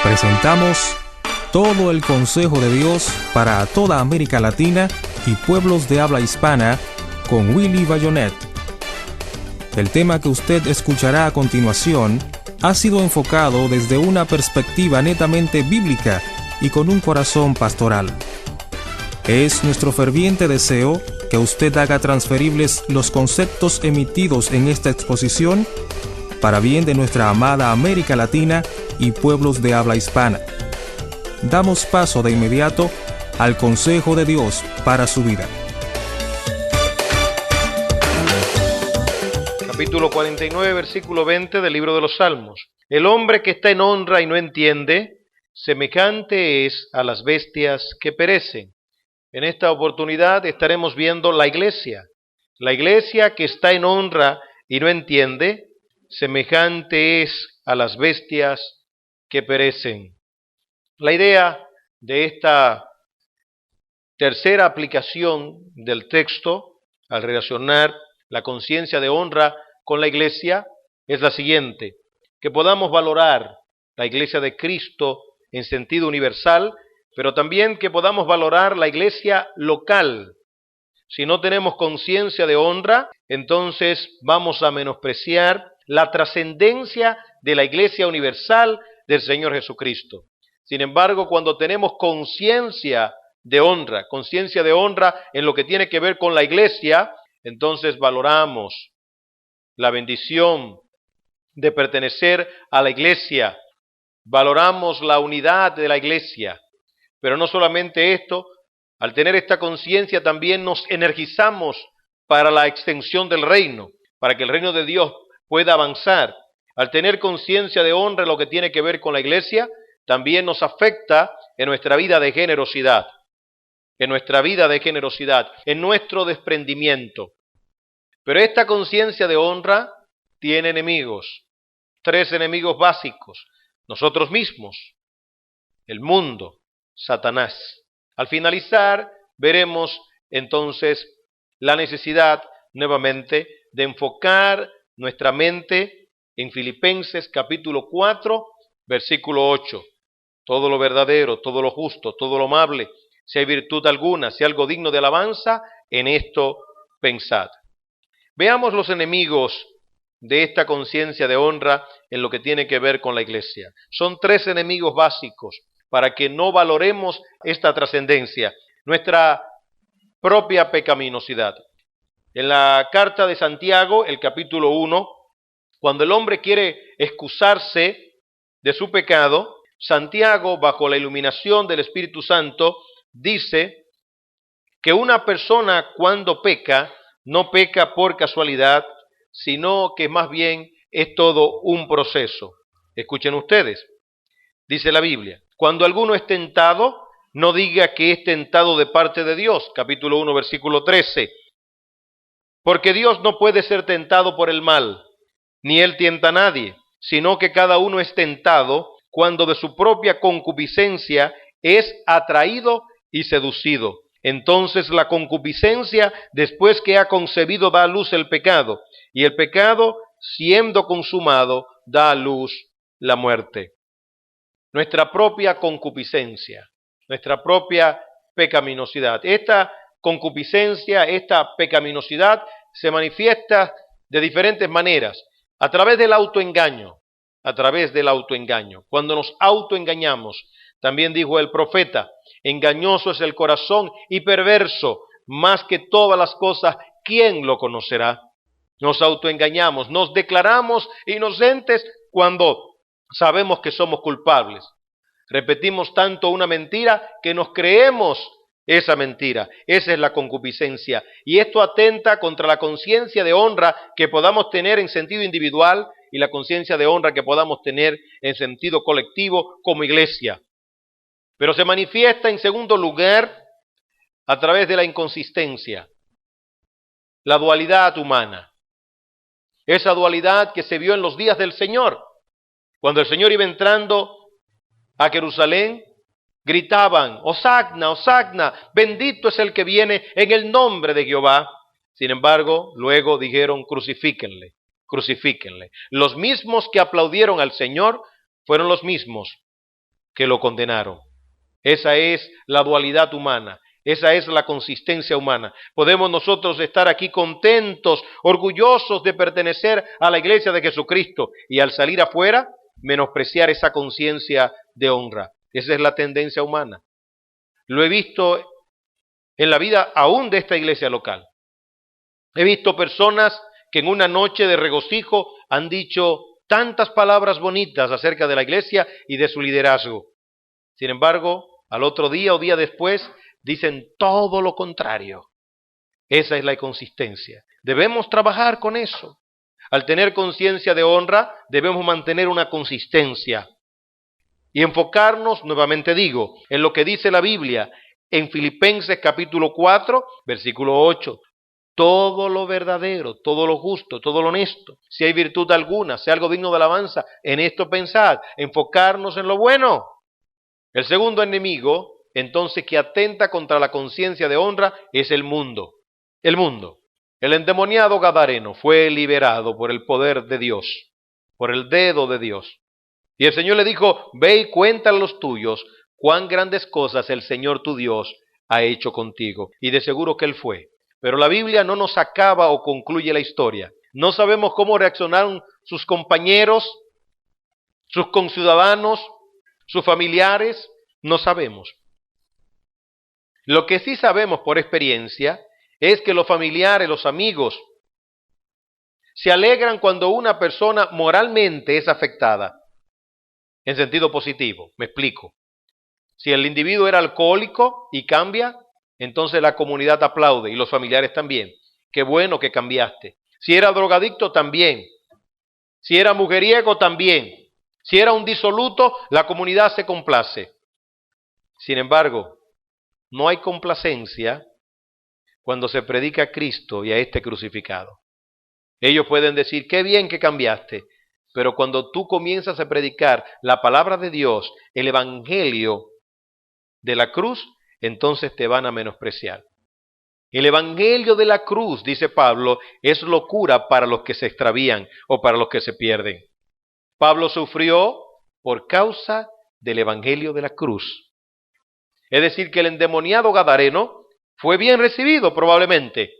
Presentamos todo el consejo de Dios para toda América Latina y pueblos de habla hispana con Willy Bayonet. El tema que usted escuchará a continuación ha sido enfocado desde una perspectiva netamente bíblica y con un corazón pastoral. Es nuestro ferviente deseo que usted haga transferibles los conceptos emitidos en esta exposición para bien de nuestra amada América Latina y pueblos de habla hispana. Damos paso de inmediato al consejo de Dios para su vida. Capítulo 49, versículo 20 del libro de los Salmos. El hombre que está en honra y no entiende, semejante es a las bestias que perecen. En esta oportunidad estaremos viendo la iglesia que está en honra y no entiende, semejante es a las bestias que perecen. La idea de esta tercera aplicación del texto, al relacionar la conciencia de honra con la iglesia, es la siguiente: que podamos valorar la iglesia de Cristo en sentido universal, pero también que podamos valorar la iglesia local. Si no tenemos conciencia de honra, entonces vamos a menospreciar la trascendencia de la iglesia universal del Señor Jesucristo. Sin embargo, cuando tenemos conciencia de honra en lo que tiene que ver con la iglesia, entonces valoramos la bendición de pertenecer a la iglesia, valoramos la unidad de la iglesia. Pero no solamente esto, al tener esta conciencia también nos energizamos para la extensión del reino, para que el reino de Dios pueda avanzar. Al tener conciencia de honra en lo que tiene que ver con la iglesia, también nos afecta en nuestra vida de generosidad, en nuestro desprendimiento. Pero esta conciencia de honra tiene enemigos, 3 enemigos básicos: nosotros mismos, el mundo, Satanás. Al finalizar, veremos entonces la necesidad nuevamente de enfocar nuestra mente en Filipenses capítulo 4, versículo 8. Todo lo verdadero, todo lo justo, todo lo amable, si hay virtud alguna, si hay algo digno de alabanza, en esto pensad. Veamos los enemigos de esta conciencia de honra en lo que tiene que ver con la iglesia. Son 3 enemigos básicos para que no valoremos esta trascendencia: nuestra propia pecaminosidad. En la carta de Santiago, el capítulo 1, cuando el hombre quiere excusarse de su pecado, Santiago, bajo la iluminación del Espíritu Santo, dice que una persona cuando peca, no peca por casualidad, sino que más bien es todo un proceso. Escuchen ustedes, dice la Biblia: cuando alguno es tentado, no diga que es tentado de parte de Dios. Capítulo 1, versículo 13. Porque Dios no puede ser tentado por el mal, ni Él tienta a nadie, sino que cada uno es tentado cuando de su propia concupiscencia es atraído y seducido. Entonces la concupiscencia, después que ha concebido, da a luz el pecado, y el pecado, siendo consumado, da a luz la muerte. Nuestra propia concupiscencia, nuestra propia pecaminosidad. Esta concupiscencia, esta pecaminosidad se manifiesta de diferentes maneras, a través del autoengaño, Cuando nos autoengañamos, también dijo el profeta: engañoso es el corazón y perverso, más que todas las cosas, ¿quién lo conocerá? Nos autoengañamos, nos declaramos inocentes cuando sabemos que somos culpables. Repetimos tanto una mentira que nos creemos esa mentira. Esa es la concupiscencia. Y esto atenta contra la conciencia de honra que podamos tener en sentido individual y la conciencia de honra que podamos tener en sentido colectivo como iglesia. Pero se manifiesta en segundo lugar a través de la inconsistencia, la dualidad humana. Esa dualidad que se vio en los días del Señor. Cuando el Señor iba entrando a Jerusalén, gritaban: Hosagna, Hosagna, bendito es el que viene en el nombre de Jehová. Sin embargo, luego dijeron: crucifíquenle, crucifíquenle. Los mismos que aplaudieron al Señor fueron los mismos que lo condenaron. Esa es la dualidad humana. Esa es la consistencia humana. Podemos nosotros estar aquí contentos, orgullosos de pertenecer a la iglesia de Jesucristo y al salir afuera menospreciar esa conciencia de honra. Esa es la tendencia humana. Lo he visto en la vida aún de esta iglesia local. He visto personas que en una noche de regocijo han dicho tantas palabras bonitas acerca de la iglesia y de su liderazgo. Sin embargo, al otro día o día después dicen todo lo contrario. Esa es la inconsistencia. Debemos trabajar con eso. Al tener conciencia de honra, debemos mantener una consistencia y enfocarnos, nuevamente digo, en lo que dice la Biblia en Filipenses capítulo 4, versículo 8. Todo lo verdadero, todo lo justo, todo lo honesto, si hay virtud alguna, si hay algo digno de alabanza, en esto pensad, enfocarnos en lo bueno. El segundo enemigo, entonces, que atenta contra la conciencia de honra es el mundo. El mundo. El endemoniado gadareno fue liberado por el poder de Dios, por el dedo de Dios. Y el Señor le dijo, ve y cuéntale a los tuyos cuán grandes cosas el Señor tu Dios ha hecho contigo. Y de seguro que él fue. Pero la Biblia no nos acaba o concluye la historia. No sabemos cómo reaccionaron sus compañeros, sus conciudadanos, sus familiares, no sabemos. Lo que sí sabemos por experiencia es que los familiares, los amigos, se alegran cuando una persona moralmente es afectada, en sentido positivo. Me explico. Si el individuo era alcohólico y cambia, entonces la comunidad aplaude y los familiares también. Qué bueno que cambiaste. Si era drogadicto, también. Si era mujeriego, también. Si era un disoluto, la comunidad se complace. Sin embargo, no hay complacencia cuando se predica a Cristo y a este crucificado. Ellos pueden decir, qué bien que cambiaste, pero cuando tú comienzas a predicar la palabra de Dios, el evangelio de la cruz, entonces te van a menospreciar. El evangelio de la cruz, dice Pablo, es locura para los que se extravían o para los que se pierden. Pablo sufrió por causa del evangelio de la cruz. Es decir, que el endemoniado gadareno fue bien recibido probablemente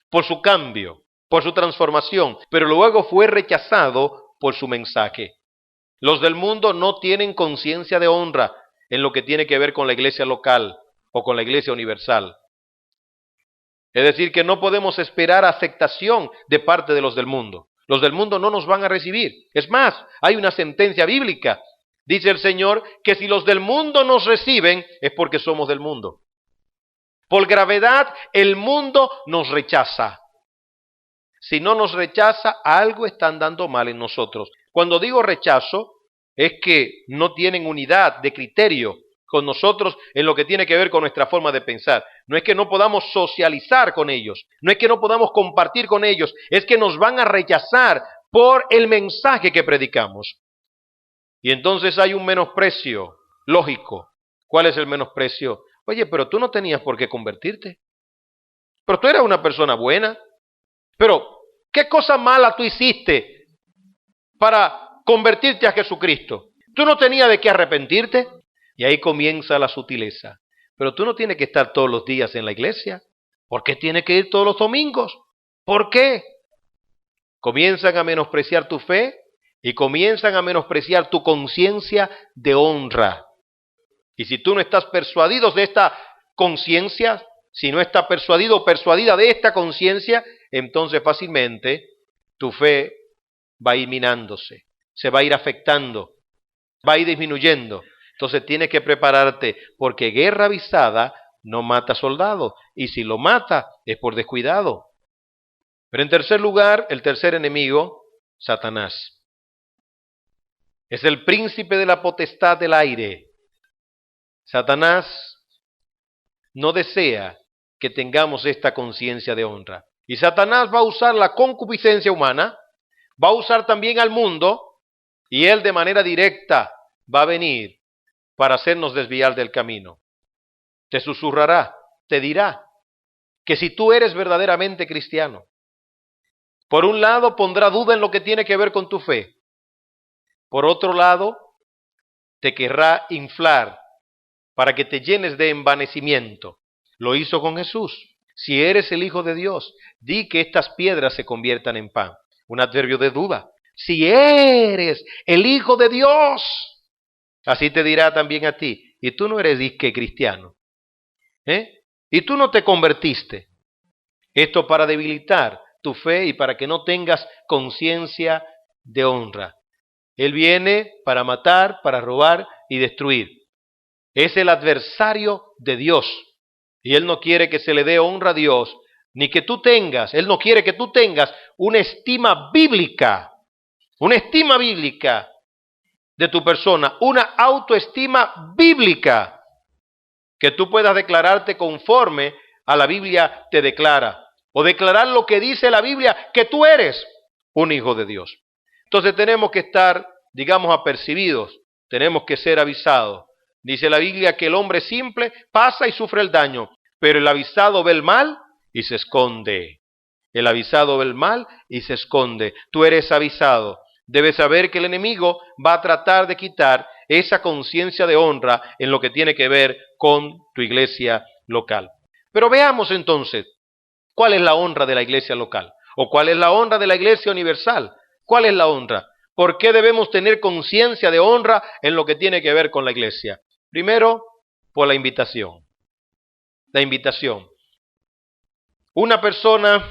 por su cambio, por su transformación, pero luego fue rechazado por su mensaje. Los del mundo no tienen conciencia de honra en lo que tiene que ver con la iglesia local o con la iglesia universal. Es decir, que no podemos esperar aceptación de parte de los del mundo. Los del mundo no nos van a recibir. Es más, hay una sentencia bíblica. Dice el Señor que si los del mundo nos reciben es porque somos del mundo. Por gravedad, el mundo nos rechaza. Si no nos rechaza, algo está andando mal en nosotros. Cuando digo rechazo, es que no tienen unidad de criterio con nosotros en lo que tiene que ver con nuestra forma de pensar. No es que no podamos socializar con ellos, no es que no podamos compartir con ellos, es que nos van a rechazar por el mensaje que predicamos. Y entonces hay un menosprecio lógico. ¿Cuál es el menosprecio? Oye, pero tú no tenías por qué convertirte. Pero tú eras una persona buena. Pero, ¿qué cosa mala tú hiciste para convertirte a Jesucristo? ¿Tú no tenías de qué arrepentirte? Y ahí comienza la sutileza. Pero tú no tienes que estar todos los días en la iglesia. ¿Por qué tienes que ir todos los domingos? ¿Por qué? Comienzan a menospreciar tu fe y comienzan a menospreciar tu conciencia de honra. Y si tú no estás persuadido de esta conciencia, si no estás persuadido o persuadida de esta conciencia, entonces fácilmente tu fe va a ir minándose, se va a ir afectando, va a ir disminuyendo. Entonces tienes que prepararte, porque guerra avisada no mata soldado, y si lo mata es por descuidado. Pero en tercer lugar, el tercer enemigo, Satanás. Es el príncipe de la potestad del aire. Satanás no desea que tengamos esta conciencia de honra. Y Satanás va a usar la concupiscencia humana, va a usar también al mundo, y él de manera directa va a venir para hacernos desviar del camino. Te susurrará, te dirá que si tú eres verdaderamente cristiano, por un lado pondrá duda en lo que tiene que ver con tu fe. Por otro lado, te querrá inflar para que te llenes de envanecimiento. Lo hizo con Jesús. Si eres el Hijo de Dios, di que estas piedras se conviertan en pan. Un adverbio de duda. Si eres el Hijo de Dios, así te dirá también a ti. Y tú no eres disque cristiano. Y tú no te convertiste. Esto para debilitar tu fe y para que no tengas conciencia de honra. Él viene para matar, para robar y destruir. Es el adversario de Dios. Y Él no quiere que se le dé honra a Dios, ni que tú tengas, Él no quiere que tú tengas una estima bíblica de tu persona, una autoestima bíblica, que tú puedas declararte conforme a la Biblia te declara, o declarar lo que dice la Biblia, que tú eres un hijo de Dios. Entonces tenemos que estar, digamos, apercibidos, tenemos que ser avisados. Dice la Biblia que el hombre simple pasa y sufre el daño, pero el avisado ve el mal y se esconde. El avisado ve el mal y se esconde. Tú eres avisado. Debes saber que el enemigo va a tratar de quitar esa conciencia de honra en lo que tiene que ver con tu iglesia local. Pero veamos entonces, ¿cuál es la honra de la iglesia local? ¿O cuál es la honra de la iglesia universal? ¿Cuál es la honra? ¿Por qué debemos tener conciencia de honra en lo que tiene que ver con la iglesia? Primero, por la invitación. La invitación. Una persona,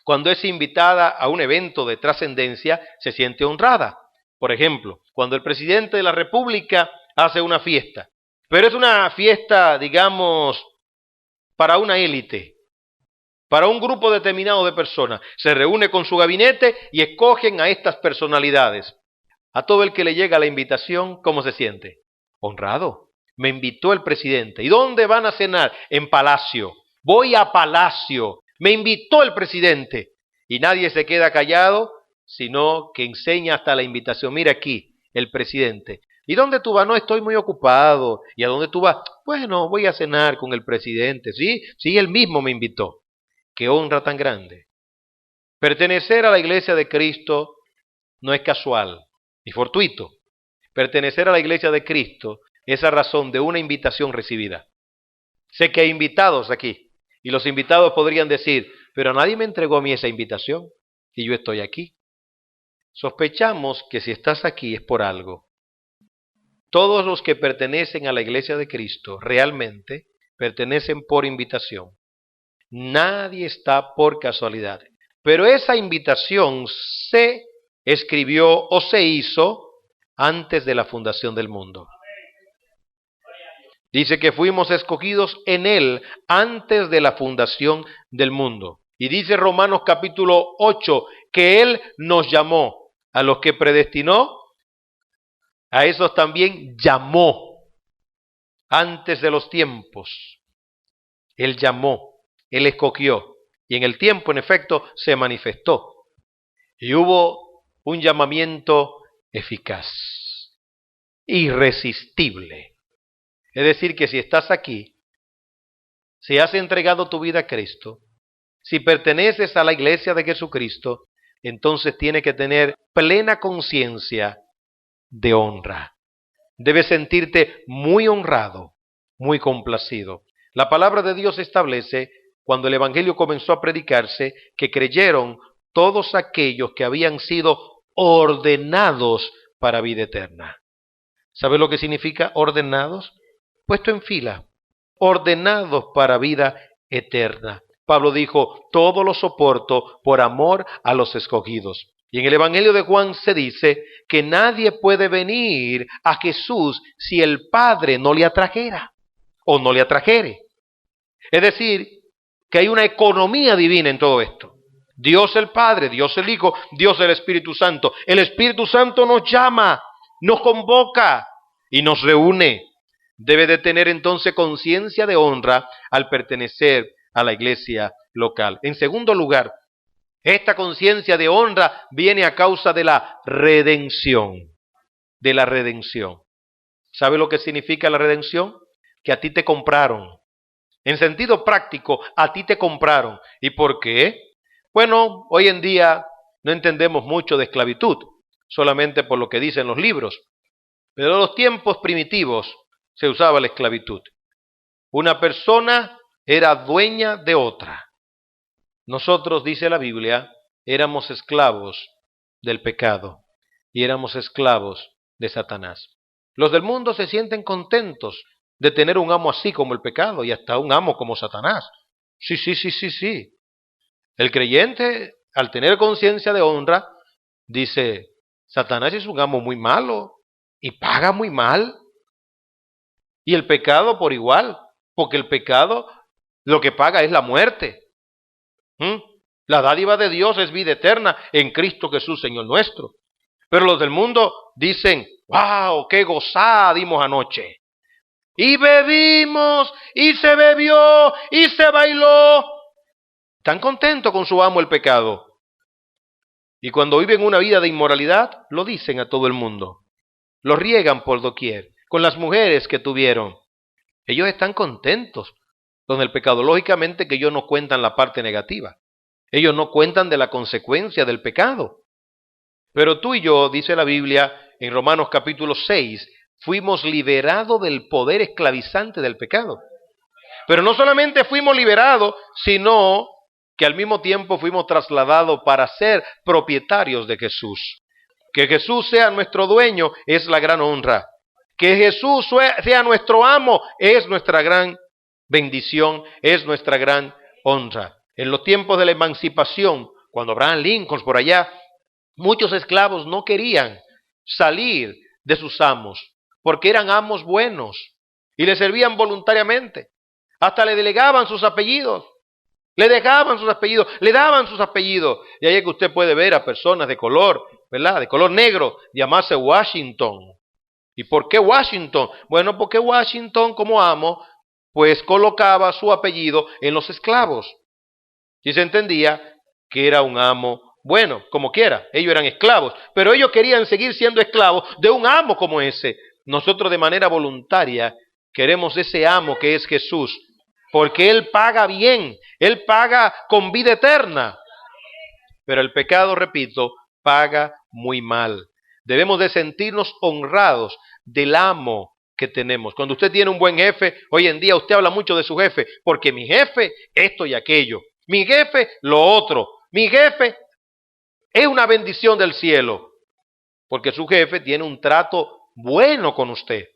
cuando es invitada a un evento de trascendencia, se siente honrada. Por ejemplo, cuando el presidente de la República hace una fiesta, pero es una fiesta, digamos, para una élite, para un grupo determinado de personas. Se reúne con su gabinete y escogen a estas personalidades. A todo el que le llega la invitación, ¿cómo se siente? Honrado. Me invitó el presidente. ¿Y dónde van a cenar? En Palacio. Voy a Palacio. Me invitó el presidente. Y nadie se queda callado, sino que enseña hasta la invitación. Mira aquí, el presidente. ¿Y dónde tú vas? No, estoy muy ocupado. ¿Y a dónde tú vas? Bueno, voy a cenar con el presidente. Sí, él mismo me invitó. ¡Qué honra tan grande! Pertenecer a la iglesia de Cristo no es casual ni fortuito. Pertenecer a la iglesia de Cristo es a razón de una invitación recibida. Sé que hay invitados aquí, y los invitados podrían decir, pero nadie me entregó a mí esa invitación, y yo estoy aquí. Sospechamos que si estás aquí es por algo. Todos los que pertenecen a la iglesia de Cristo realmente pertenecen por invitación. Nadie está por casualidad. Pero esa invitación se escribió o se hizo antes de la fundación del mundo. Dice que fuimos escogidos en Él antes de la fundación del mundo. Y dice Romanos capítulo 8 que Él nos llamó. A los que predestinó, a esos también llamó antes de los tiempos. Él llamó, Él escogió. Y en el tiempo, en efecto, se manifestó. Y hubo un llamamiento eficaz, irresistible. Es decir, que si estás aquí, si has entregado tu vida a Cristo, si perteneces a la iglesia de Jesucristo, entonces tienes que tener plena conciencia de honra. Debes sentirte muy honrado, muy complacido. La palabra de Dios establece, cuando el Evangelio comenzó a predicarse, que creyeron todos aquellos que habían sido ordenados para vida eterna. ¿Sabes lo que significa ordenados? Puesto en fila, ordenados para vida eterna. Pablo dijo, todo lo soporto por amor a los escogidos. Y en el Evangelio de Juan se dice que nadie puede venir a Jesús si el Padre no le atrajera o no le atrajere. Es decir, que hay una economía divina en todo esto. Dios el Padre, Dios el Hijo, Dios el Espíritu Santo. El Espíritu Santo nos llama, nos convoca y nos reúne. Debe de tener entonces conciencia de honra al pertenecer a la iglesia local. En segundo lugar, esta conciencia de honra viene a causa de la redención. De la redención. ¿Sabe lo que significa la redención? Que a ti te compraron. En sentido práctico, a ti te compraron. ¿Y por qué? Bueno, hoy en día no entendemos mucho de esclavitud, solamente por lo que dicen los libros. Pero en los tiempos primitivos se usaba la esclavitud. Una persona era dueña de otra. Nosotros, dice la Biblia, éramos esclavos del pecado y éramos esclavos de Satanás. Los del mundo se sienten contentos de tener un amo así como el pecado y hasta un amo como Satanás. Sí. El creyente, al tener conciencia de honra, dice, Satanás es un amo muy malo y paga muy mal. Y el pecado por igual, porque el pecado lo que paga es la muerte. La dádiva de Dios es vida eterna en Cristo Jesús, Señor nuestro. Pero los del mundo dicen, wow, qué gozada dimos anoche. Y bebimos, y se bebió, y se bailó. Están contentos con su amo el pecado. Y cuando viven una vida de inmoralidad, lo dicen a todo el mundo. Lo riegan por doquier, con las mujeres que tuvieron. Ellos están contentos con el pecado. Lógicamente que ellos no cuentan la parte negativa. Ellos no cuentan de la consecuencia del pecado. Pero tú y yo, dice la Biblia en Romanos capítulo 6, fuimos liberados del poder esclavizante del pecado. Pero no solamente fuimos liberados, sino que al mismo tiempo fuimos trasladados para ser propietarios de Jesús. Que Jesús sea nuestro dueño es la gran honra. Que Jesús sea nuestro amo es nuestra gran bendición, es nuestra gran honra. En los tiempos de la emancipación, cuando Abraham Lincoln por allá, muchos esclavos no querían salir de sus amos, porque eran amos buenos y le servían voluntariamente. Hasta le delegaban sus apellidos, le dejaban sus apellidos, le daban sus apellidos. Y ahí es que usted puede ver a personas de color, ¿verdad? De color negro, llamarse Washington. ¿Y por qué Washington? Bueno, porque Washington como amo, pues colocaba su apellido en los esclavos. Y se entendía que era un amo bueno, como quiera. Ellos eran esclavos, pero ellos querían seguir siendo esclavos de un amo como ese. Nosotros de manera voluntaria queremos ese amo que es Jesús, porque Él paga bien, Él paga con vida eterna. Pero el pecado, repito, paga muy mal. Debemos de sentirnos honrados del amo que tenemos. Cuando usted tiene un buen jefe, hoy en día usted habla mucho de su jefe, porque mi jefe esto y aquello, mi jefe lo otro, mi jefe es una bendición del cielo, porque su jefe tiene un trato bueno con usted.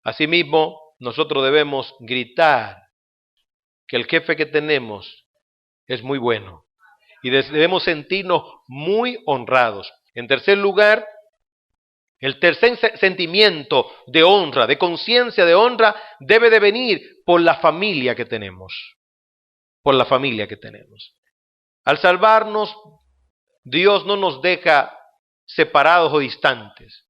Asimismo, nosotros debemos gritar que el jefe que tenemos es muy bueno y debemos sentirnos muy honrados. En tercer lugar, el tercer sentimiento de honra, de conciencia de honra, debe de venir por la familia que tenemos. Por la familia que tenemos. Al salvarnos, Dios no nos deja separados o distantes.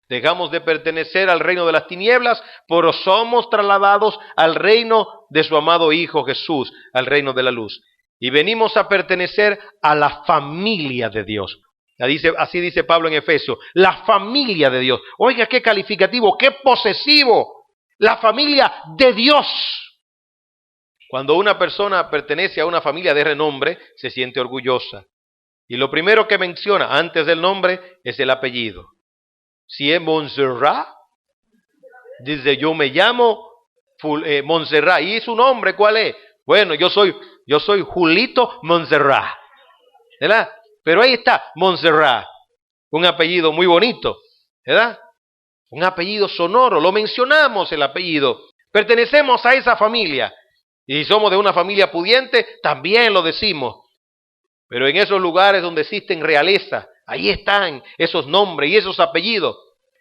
Dejamos de pertenecer al reino de las tinieblas, pero somos trasladados al reino de su amado Hijo Jesús, al reino de la luz. Y venimos a pertenecer a la familia de Dios. Así dice Pablo en Efesios, la familia de Dios. Oiga, qué calificativo, qué posesivo, la familia de Dios. Cuando una persona pertenece a una familia de renombre, se siente orgullosa. Y lo primero que menciona antes del nombre es el apellido. Si es Montserrat, dice yo me llamo Montserrat. ¿Y su nombre cuál es? Bueno, yo soy Julito Montserrat, ¿verdad? Pero ahí está Montserrat, un apellido muy bonito, ¿verdad? Un apellido sonoro, lo mencionamos el apellido. Pertenecemos a esa familia. Y si somos de una familia pudiente, también lo decimos. Pero en esos lugares donde existen realeza, ahí están esos nombres y esos apellidos.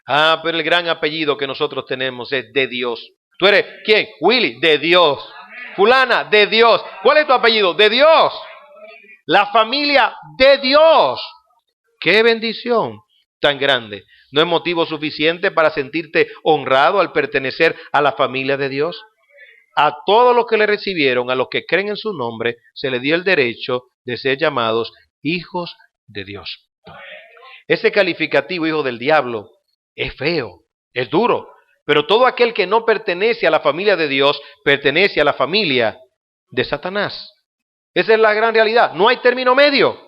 Ah, pero el gran apellido que nosotros tenemos es de Dios. ¿Tú eres quién? Willy, de Dios. Fulana, de Dios. ¿Cuál es tu apellido? De Dios. La familia de Dios. ¡Qué bendición tan grande! ¿No es motivo suficiente para sentirte honrado al pertenecer a la familia de Dios? A todos los que le recibieron, a los que creen en su nombre, se les dio el derecho de ser llamados hijos de Dios. Ese calificativo, hijo del diablo, es feo, es duro, pero todo aquel que no pertenece a la familia de Dios, pertenece a la familia de Satanás. Esa es la gran realidad, no hay término medio.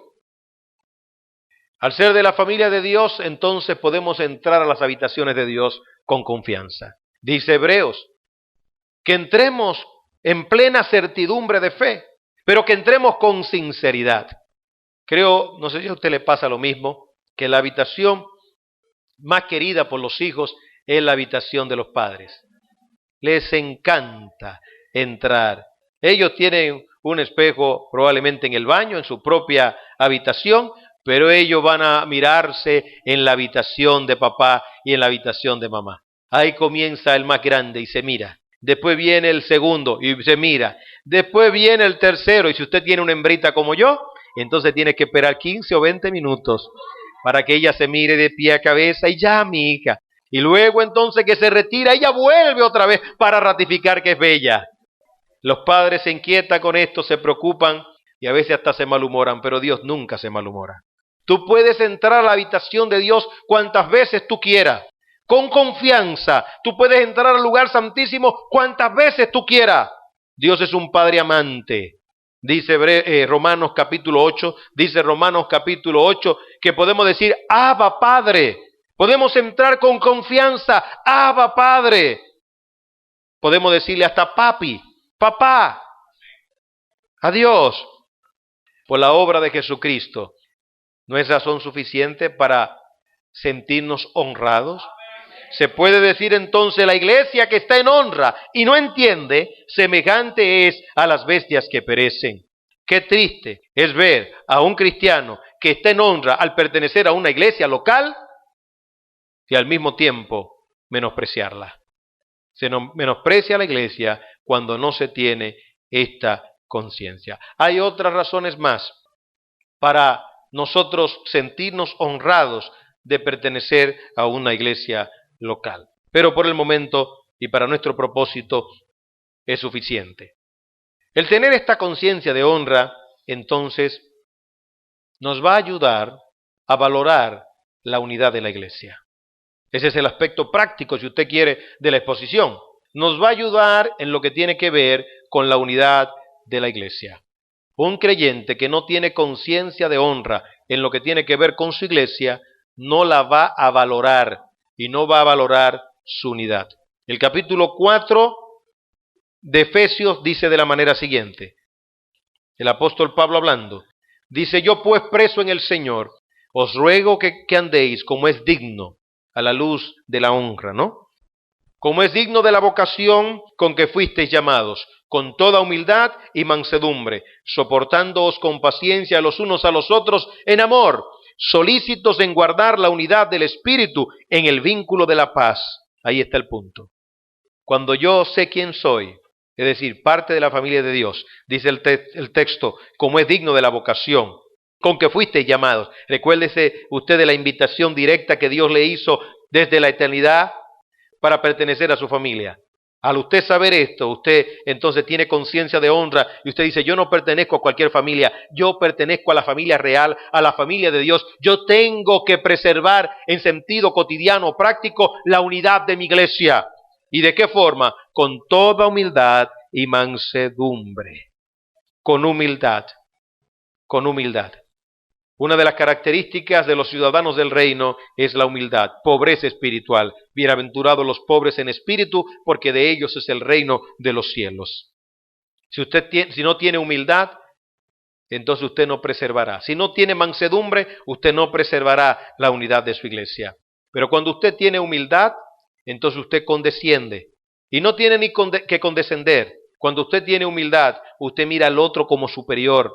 Al ser de la familia de Dios, entonces podemos entrar a las habitaciones de Dios con confianza. Dice Hebreos, que entremos en plena certidumbre de fe, pero que entremos con sinceridad. Creo, no sé si a usted le pasa lo mismo, que la habitación más querida por los hijos es la habitación de los padres. Les encanta entrar. Ellos tienen un espejo probablemente en el baño, en su propia habitación, pero ellos van a mirarse en la habitación de papá y en la habitación de mamá. Ahí comienza el más grande y se mira. Después viene el segundo y se mira. Después viene el tercero y si usted tiene una hembrita como yo, entonces tiene que esperar 15 o 20 minutos para que ella se mire de pie a cabeza y ya, mi hija. Y luego entonces que se retira, ella vuelve otra vez para ratificar que es bella. Los padres se inquietan con esto, se preocupan y a veces hasta se malhumoran, pero Dios nunca se malhumora. Tú puedes entrar a la habitación de Dios cuantas veces tú quieras, con confianza. Tú puedes entrar al lugar santísimo cuantas veces tú quieras. Dios es un Padre amante. Dice Romanos capítulo 8, que podemos decir, Abba Padre. Podemos entrar con confianza, Abba Padre. Podemos decirle hasta papi, papá, a Dios. Por la obra de Jesucristo, ¿no es razón suficiente para sentirnos honrados? Se puede decir entonces la iglesia que está en honra y no entiende, semejante es a las bestias que perecen. Qué triste es ver a un cristiano que está en honra al pertenecer a una iglesia local y al mismo tiempo menospreciarla. Se menosprecia a la iglesia cuando no se tiene esta conciencia. Hay otras razones más para nosotros sentirnos honrados de pertenecer a una iglesia local. Pero por el momento y para nuestro propósito es suficiente. El tener esta conciencia de honra, entonces, nos va a ayudar a valorar la unidad de la iglesia. Ese es el aspecto práctico, si usted quiere, de la exposición. Nos va a ayudar en lo que tiene que ver con la unidad de la iglesia. Un creyente que no tiene conciencia de honra en lo que tiene que ver con su iglesia, no la va a valorar y no va a valorar su unidad. El capítulo 4 de Efesios dice de la manera siguiente, el apóstol Pablo hablando, dice, yo pues preso en el Señor, os ruego que andéis como es digno a la luz de la honra, ¿no? Como es digno de la vocación con que fuisteis llamados, con toda humildad y mansedumbre, soportándoos con paciencia los unos a los otros en amor, solícitos en guardar la unidad del Espíritu en el vínculo de la paz. Ahí está el punto. Cuando yo sé quién soy, es decir, parte de la familia de Dios, dice el texto, como es digno de la vocación con que fuisteis llamados. Recuérdese usted de la invitación directa que Dios le hizo desde la eternidad para pertenecer a su familia. Al usted saber esto, usted entonces tiene conciencia de honra y usted dice, yo no pertenezco a cualquier familia, yo pertenezco a la familia real, a la familia de Dios. Yo tengo que preservar en sentido cotidiano, práctico, la unidad de mi iglesia. ¿Y de qué forma? Con toda humildad y mansedumbre. Con humildad. Con humildad. Una de las características de los ciudadanos del reino es la humildad, pobreza espiritual. Bienaventurados los pobres en espíritu, porque de ellos es el reino de los cielos. Si no tiene humildad, entonces usted no preservará. Si no tiene mansedumbre, usted no preservará la unidad de su iglesia. Pero cuando usted tiene humildad, entonces usted condesciende. Y no tiene ni que condescender. Cuando usted tiene humildad, usted mira al otro como superior.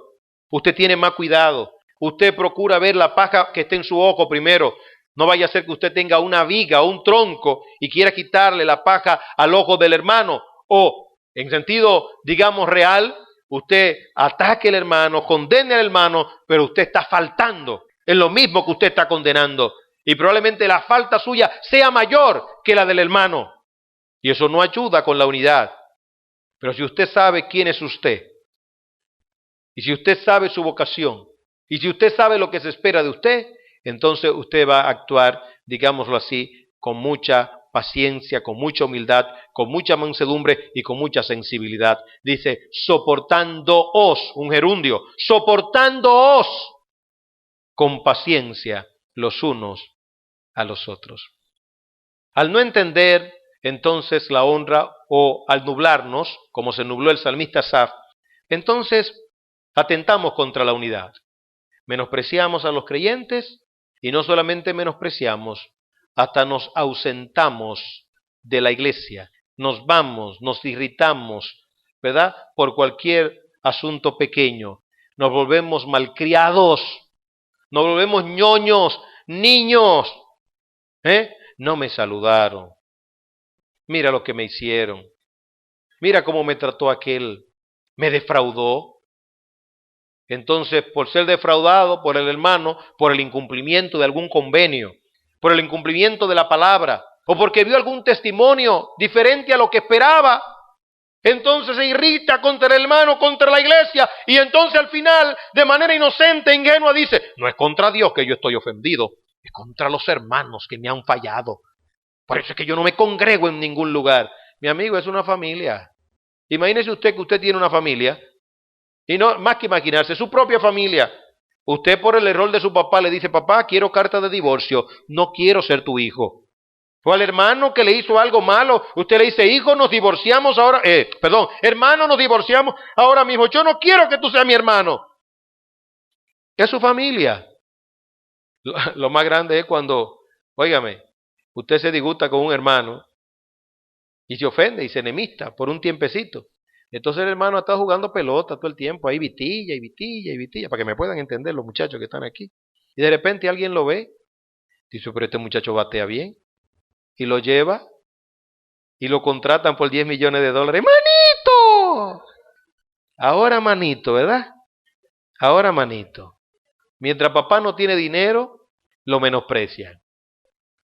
Usted tiene más cuidado. Usted procura ver la paja que está en su ojo primero. No vaya a ser que usted tenga una viga o un tronco y quiera quitarle la paja al ojo del hermano. O, en sentido, digamos, real, usted ataque al hermano, condene al hermano, pero usted está faltando. Es lo mismo que usted está condenando. Y probablemente la falta suya sea mayor que la del hermano. Y eso no ayuda con la unidad. Pero si usted sabe quién es usted, y si usted sabe su vocación, y si usted sabe lo que se espera de usted, entonces usted va a actuar, digámoslo así, con mucha paciencia, con mucha humildad, con mucha mansedumbre y con mucha sensibilidad. Dice, soportándoos, un gerundio, soportándoos con paciencia los unos a los otros. Al no entender entonces la honra, o al nublarnos, como se nubló el salmista Asaf, entonces atentamos contra la unidad. Menospreciamos a los creyentes y no solamente menospreciamos, hasta nos ausentamos de la iglesia, nos vamos, nos irritamos, ¿verdad? Por cualquier asunto pequeño, nos volvemos malcriados, nos volvemos ñoños, niños, No me saludaron, mira lo que me hicieron, mira cómo me trató aquel, me defraudó. Entonces, por ser defraudado por el hermano, por el incumplimiento de algún convenio, por el incumplimiento de la palabra, o porque vio algún testimonio diferente a lo que esperaba, entonces se irrita contra el hermano, contra la iglesia, y entonces al final, de manera inocente, ingenua, dice, no es contra Dios que yo estoy ofendido, es contra los hermanos que me han fallado. Por eso es que yo no me congrego en ningún lugar. Mi amigo, es una familia. Imagínese usted que usted tiene una familia, y no más que imaginarse, su propia familia. Usted por el error de su papá le dice, papá, quiero carta de divorcio, no quiero ser tu hijo. O al hermano que le hizo algo malo, usted le dice, hijo, nos divorciamos ahora, hermano, nos divorciamos ahora mismo, yo no quiero que tú seas mi hermano. Es su familia. Lo más grande es cuando, óigame, usted se disgusta con un hermano y se ofende y se enemista por un tiempecito. Entonces el hermano está jugando pelota todo el tiempo, ahí vitilla y vitilla y vitilla, para que me puedan entender los muchachos que están aquí. Y de repente alguien lo ve, dice, pero este muchacho batea bien, y lo lleva, y lo contratan por $10 millones. ¡Manito! Ahora manito, ¿verdad? Ahora manito. Mientras papá no tiene dinero, lo menosprecian.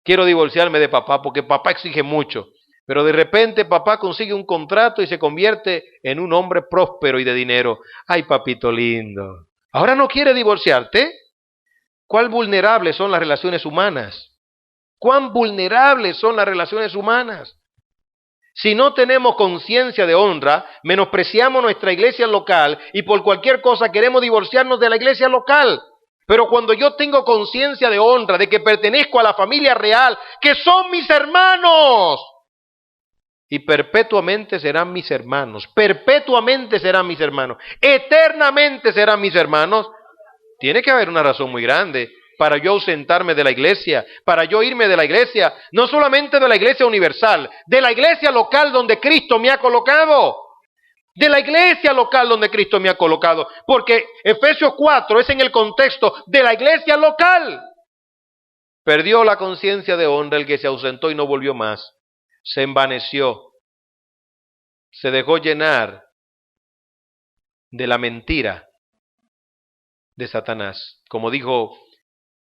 Quiero divorciarme de papá porque papá exige mucho. Pero de repente papá consigue un contrato y se convierte en un hombre próspero y de dinero. ¡Ay, papito lindo! ¿Ahora no quiere divorciarte? ¿Cuán vulnerables son las relaciones humanas? ¿Cuán vulnerables son las relaciones humanas? Si no tenemos conciencia de honra, menospreciamos nuestra iglesia local y por cualquier cosa queremos divorciarnos de la iglesia local. Pero cuando yo tengo conciencia de honra, de que pertenezco a la familia real, que son mis hermanos, y perpetuamente serán mis hermanos, eternamente serán mis hermanos, tiene que haber una razón muy grande para yo ausentarme de la iglesia, para yo irme de la iglesia, no solamente de la iglesia universal, de la iglesia local donde Cristo me ha colocado. De la iglesia local donde Cristo me ha colocado, porque Efesios 4 es en el contexto de la iglesia local. Perdió la conciencia de honra el que se ausentó y no volvió más. Se envaneció, se dejó llenar de la mentira de Satanás. Como dijo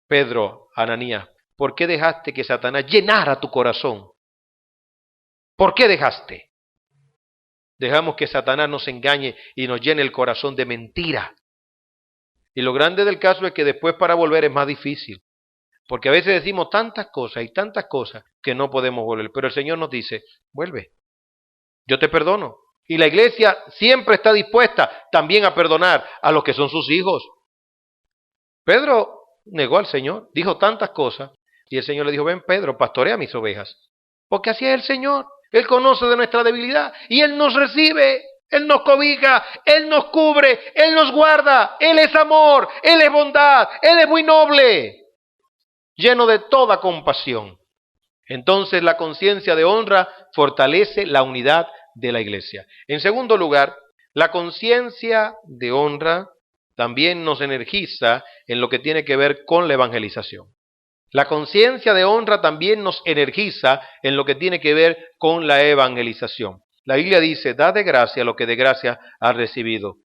Pedro a Ananías, ¿por qué dejaste que Satanás llenara tu corazón? ¿Por qué dejaste? Dejamos que Satanás nos engañe y nos llene el corazón de mentira. Y lo grande del caso es que después para volver es más difícil. Porque a veces decimos tantas cosas y tantas cosas que no podemos volver. Pero el Señor nos dice, vuelve, yo te perdono. Y la iglesia siempre está dispuesta también a perdonar a los que son sus hijos. Pedro negó al Señor, dijo tantas cosas. Y el Señor le dijo, ven Pedro, pastorea mis ovejas. Porque así es el Señor. Él conoce de nuestra debilidad y Él nos recibe, Él nos cobija, Él nos cubre, Él nos guarda. Él es amor, Él es bondad, Él es muy noble, lleno de toda compasión. Entonces la conciencia de honra fortalece la unidad de la iglesia. En segundo lugar, la conciencia de honra también nos energiza en lo que tiene que ver con la evangelización. La conciencia de honra también nos energiza en lo que tiene que ver con la evangelización. La Biblia dice, da de gracia lo que de gracia has recibido.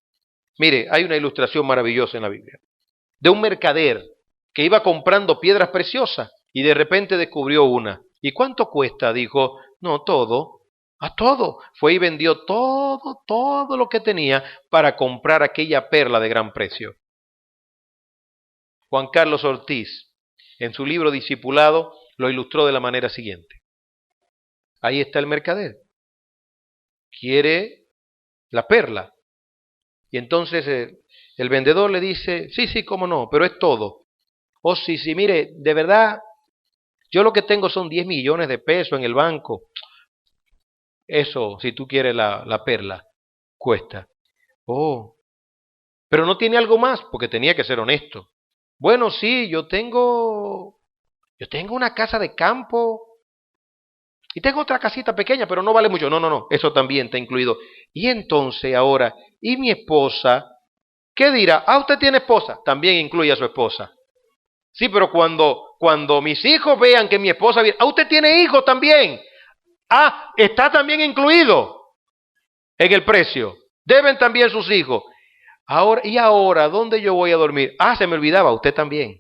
Mire, hay una ilustración maravillosa en la Biblia, de un mercader que iba comprando piedras preciosas y de repente descubrió una. ¿Y cuánto cuesta? Dijo, no, todo, a todo. Fue y vendió todo lo que tenía para comprar aquella perla de gran precio. Juan Carlos Ortiz, en su libro Discipulado, lo ilustró de la manera siguiente. Ahí está el mercader. Quiere la perla. Y entonces el vendedor le dice, sí, cómo no, pero es todo. Oh, sí, sí, mire, de verdad, yo lo que tengo son 10 millones de pesos en el banco. Eso, si tú quieres la perla, cuesta. Oh, pero no tiene algo más, porque tenía que ser honesto. Bueno, sí, yo tengo una casa de campo y tengo otra casita pequeña, pero no vale mucho. No, no, no, eso también está incluido. Y entonces ahora, ¿y mi esposa? ¿Qué dirá? Ah, usted tiene esposa, también incluye a su esposa. Sí, pero cuando mis hijos vean que mi esposa viene, ah, usted tiene hijos también. Ah, está también incluido en el precio. Deben también sus hijos. Ahora, ¿dónde yo voy a dormir? Ah, se me olvidaba, usted también.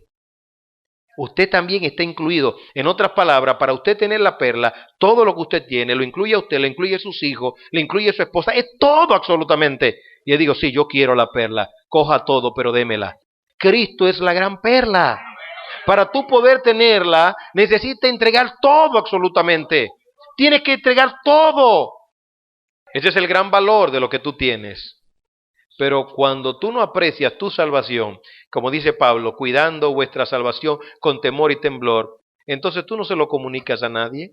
Usted también está incluido. En otras palabras, para usted tener la perla, todo lo que usted tiene, lo incluye a usted, lo incluye a sus hijos, le incluye a su esposa, es todo absolutamente. Y yo digo, sí, yo quiero la perla, coja todo, pero démela. Cristo es la gran perla. Para tú poder tenerla, necesitas entregar todo absolutamente. Tienes que entregar todo. Ese es el gran valor de lo que tú tienes. Pero cuando tú no aprecias tu salvación, como dice Pablo, cuidando vuestra salvación con temor y temblor, entonces tú no se lo comunicas a nadie,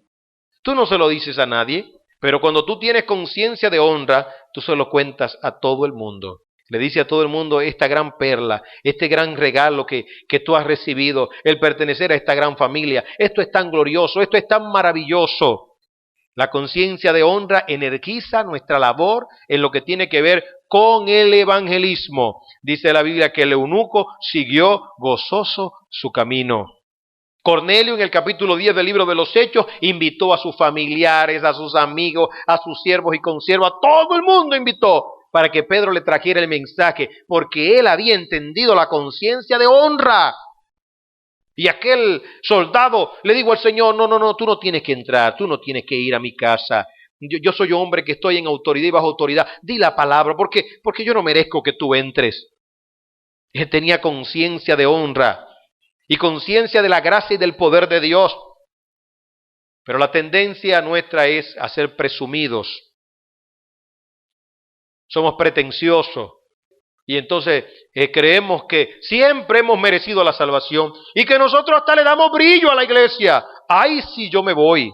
tú no se lo dices a nadie, pero cuando tú tienes conciencia de honra, tú se lo cuentas a todo el mundo. Le dice a todo el mundo esta gran perla, este gran regalo que tú has recibido, el pertenecer a esta gran familia, esto es tan glorioso, esto es tan maravilloso. La conciencia de honra energiza nuestra labor en lo que tiene que ver con el evangelismo. Dice la Biblia que el eunuco siguió gozoso su camino. Cornelio en el capítulo 10 del libro de los Hechos invitó a sus familiares, a sus amigos, a sus siervos y consiervos, a todo el mundo invitó para que Pedro le trajera el mensaje, porque él había entendido la conciencia de honra. Y aquel soldado le dijo al Señor, no, tú no tienes que entrar, tú no tienes que ir a mi casa. Yo soy hombre que estoy en autoridad y bajo autoridad. Di la palabra, porque yo no merezco que tú entres. Él tenía conciencia de honra y conciencia de la gracia y del poder de Dios. Pero la tendencia nuestra es a ser presumidos. Somos pretenciosos. Y entonces creemos que siempre hemos merecido la salvación y que nosotros hasta le damos brillo a la iglesia. ¡Ay, si yo me voy!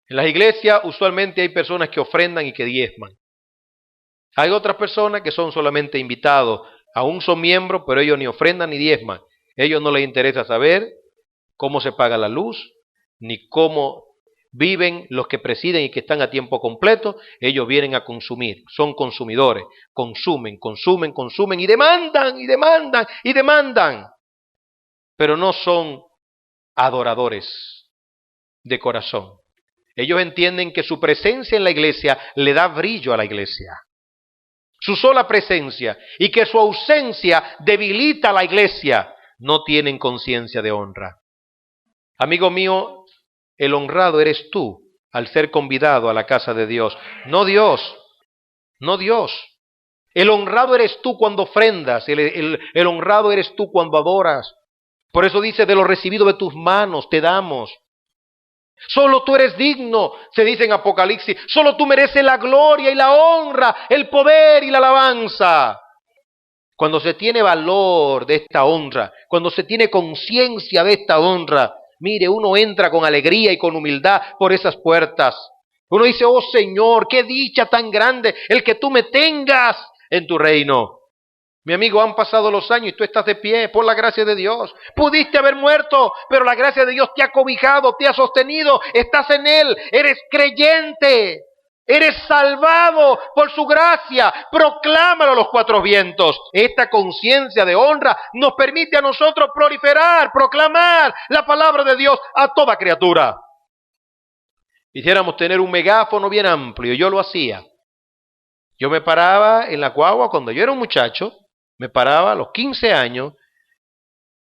En las iglesias usualmente hay personas que ofrendan y que diezman. Hay otras personas que son solamente invitados. Aún son miembros, pero ellos ni ofrendan ni diezman. A ellos no les interesa saber cómo se paga la luz, ni cómo viven los que presiden y que están a tiempo completo. Ellos vienen a consumir, son consumidores, consumen y demandan, pero no son adoradores de corazón. Ellos entienden que su presencia en la iglesia le da brillo a la iglesia, su sola presencia, y que su ausencia debilita a la iglesia. No tienen conciencia de honra. Amigo mío, el honrado eres tú al ser convidado a la casa de Dios, no Dios, no Dios. El honrado eres tú cuando ofrendas, el honrado eres tú cuando adoras. Por eso dice, de lo recibido de tus manos te damos. Solo tú eres digno, se dice en Apocalipsis, solo tú mereces la gloria y la honra, el poder y la alabanza. Cuando se tiene valor de esta honra, cuando se tiene conciencia de esta honra, mire, uno entra con alegría y con humildad por esas puertas. Uno dice, oh Señor, qué dicha tan grande el que tú me tengas en tu reino. Mi amigo, han pasado los años y tú estás de pie por la gracia de Dios. Pudiste haber muerto, pero la gracia de Dios te ha cobijado, te ha sostenido, estás en Él, eres creyente. Eres salvado por su gracia. Proclámalo a los cuatro vientos. Esta conciencia de honra nos permite a nosotros proliferar, proclamar la palabra de Dios a toda criatura. Quisiéramos tener un megáfono bien amplio. Yo lo hacía. Yo me paraba en la guagua cuando yo era un muchacho. Me paraba a los 15 años.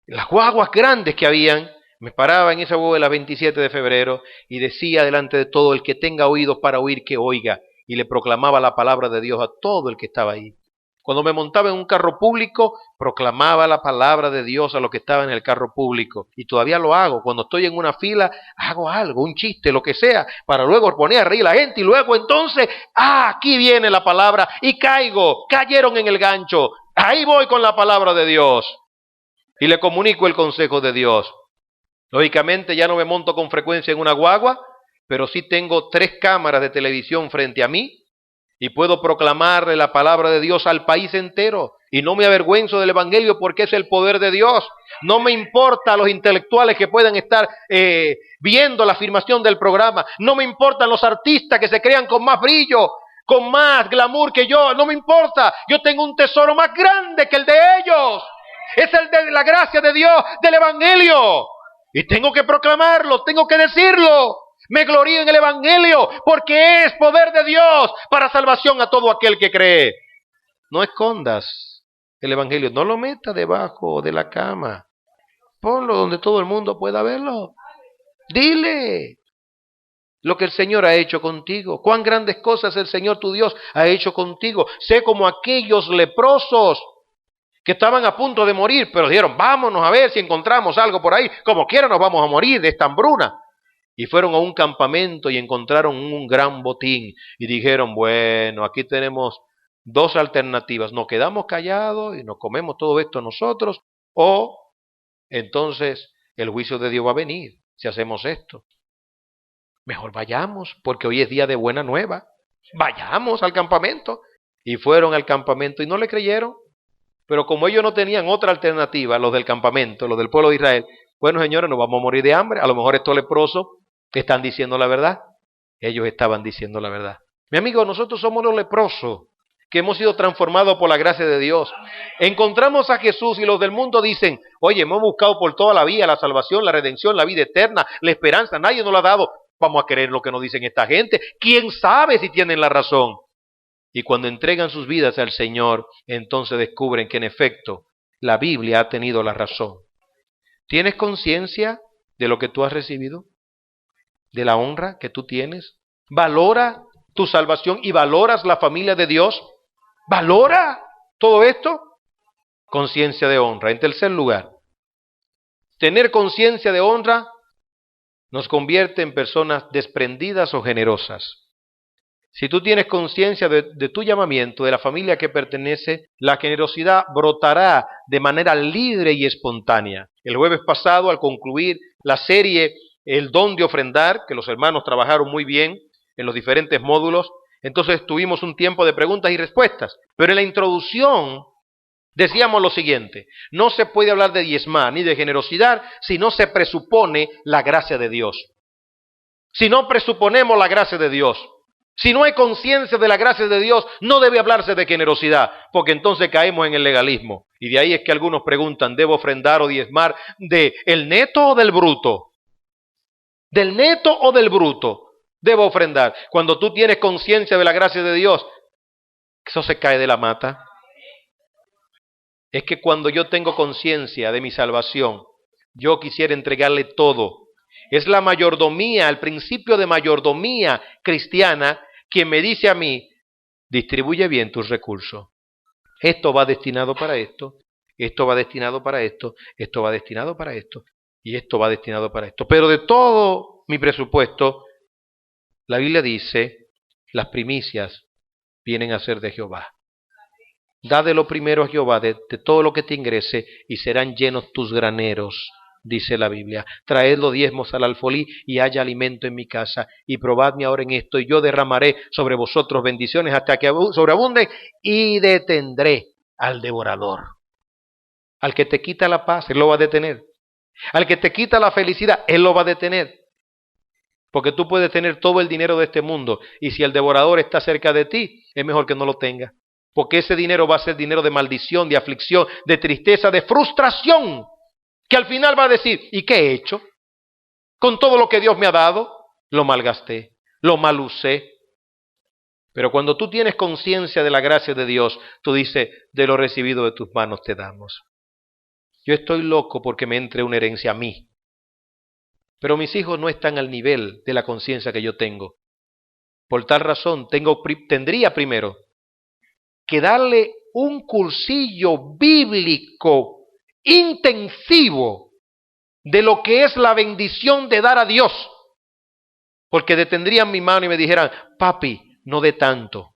Las guaguas grandes que habían. Me paraba en esa guagua de la 27 de febrero y decía delante de todo, el que tenga oídos para oír, que oiga. Y le proclamaba la palabra de Dios a todo el que estaba ahí. Cuando me montaba en un carro público, proclamaba la palabra de Dios a los que estaban en el carro público. Y todavía lo hago. Cuando estoy en una fila, hago algo, un chiste, lo que sea, para luego poner a reír a la gente. Y luego entonces, aquí viene la palabra y cayeron en el gancho. Ahí voy con la palabra de Dios. y le comunico el consejo de Dios. Lógicamente ya no me monto con frecuencia en una guagua, pero sí tengo 3 cámaras de televisión frente a mí y puedo proclamarle la palabra de Dios al país entero. Y no me avergüenzo del Evangelio porque es el poder de Dios. No me importa los intelectuales que puedan estar viendo la afirmación del programa. No me importan los artistas que se crean con más brillo, con más glamour que yo. No me importa. Yo tengo un tesoro más grande que el de ellos. Es el de la gracia de Dios, del Evangelio. Y tengo que proclamarlo, tengo que decirlo. Me glorío en el Evangelio porque es poder de Dios para salvación a todo aquel que cree. No escondas el Evangelio, no lo metas debajo de la cama. Ponlo donde todo el mundo pueda verlo. Dile lo que el Señor ha hecho contigo. Cuán grandes cosas el Señor tu Dios ha hecho contigo. Sé como aquellos leprosos que estaban a punto de morir, pero dijeron, vámonos a ver si encontramos algo por ahí. Como quiera nos vamos a morir de esta hambruna. Y fueron a un campamento y encontraron un gran botín. Y dijeron, bueno, aquí tenemos 2 alternativas. Nos quedamos callados y nos comemos todo esto nosotros. O entonces el juicio de Dios va a venir si hacemos esto. Mejor vayamos, porque hoy es día de buena nueva. Vayamos al campamento. Y fueron al campamento y no le creyeron. Pero como ellos no tenían otra alternativa, los del campamento, los del pueblo de Israel, bueno, señores, nos vamos a morir de hambre. A lo mejor estos leprosos están diciendo la verdad. Ellos estaban diciendo la verdad. Mi amigo, nosotros somos los leprosos que hemos sido transformados por la gracia de Dios. Encontramos a Jesús y los del mundo dicen, oye, hemos buscado por toda la vida la salvación, la redención, la vida eterna, la esperanza. Nadie nos la ha dado. Vamos a creer lo que nos dicen esta gente. ¿Quién sabe si tienen la razón? Y cuando entregan sus vidas al Señor, entonces descubren que en efecto la Biblia ha tenido la razón. ¿Tienes conciencia de lo que tú has recibido? ¿De la honra que tú tienes? ¿Valora tu salvación y valoras la familia de Dios? ¿Valora todo esto? Conciencia de honra. En tercer lugar, tener conciencia de honra nos convierte en personas desprendidas o generosas. Si tú tienes conciencia de tu llamamiento, de la familia que pertenece, la generosidad brotará de manera libre y espontánea. El jueves pasado, al concluir la serie El don de ofrendar, que los hermanos trabajaron muy bien en los diferentes módulos, entonces tuvimos un tiempo de preguntas y respuestas. Pero en la introducción decíamos lo siguiente, no se puede hablar de diezmar ni de generosidad si no se presupone la gracia de Dios. Si no presuponemos la gracia de Dios, si no hay conciencia de la gracia de Dios, no debe hablarse de generosidad, porque entonces caemos en el legalismo. Y de ahí es que algunos preguntan, ¿debo ofrendar o diezmar del neto o del bruto? ¿Del neto o del bruto debo ofrendar? Cuando tú tienes conciencia de la gracia de Dios, eso se cae de la mata. Es que cuando yo tengo conciencia de mi salvación, yo quisiera entregarle todo. Es la mayordomía, el principio de mayordomía cristiana, quien me dice a mí, distribuye bien tus recursos. Esto va destinado para esto, esto va destinado para esto, esto va destinado para esto, y esto va destinado para esto. Pero de todo mi presupuesto, la Biblia dice, las primicias vienen a ser de Jehová. Da de lo primero a Jehová, de todo lo que te ingrese, y serán llenos tus graneros, dice la Biblia. Traed los diezmos al alfolí, y haya alimento en mi casa, y probadme ahora en esto, y yo derramaré sobre vosotros bendiciones hasta que sobreabunden, y detendré al devorador. Al que te quita la paz, él lo va a detener. Al que te quita la felicidad, él lo va a detener. Porque tú puedes tener todo el dinero de este mundo, y si el devorador está cerca de ti, es mejor que no lo tengas. Porque ese dinero va a ser dinero de maldición, de aflicción, de tristeza, de frustración, que al final va a decir, ¿y qué he hecho? Con todo lo que Dios me ha dado, lo malgasté, lo malusé. Pero cuando tú tienes conciencia de la gracia de Dios, tú dices, de lo recibido de tus manos te damos. Yo estoy loco porque me entre una herencia a mí. Pero mis hijos no están al nivel de la conciencia que yo tengo. Por tal razón, tendría primero que darle un cursillo bíblico intensivo de lo que es la bendición de dar a Dios. Porque detendrían mi mano y me dijeran, papi, no dé tanto.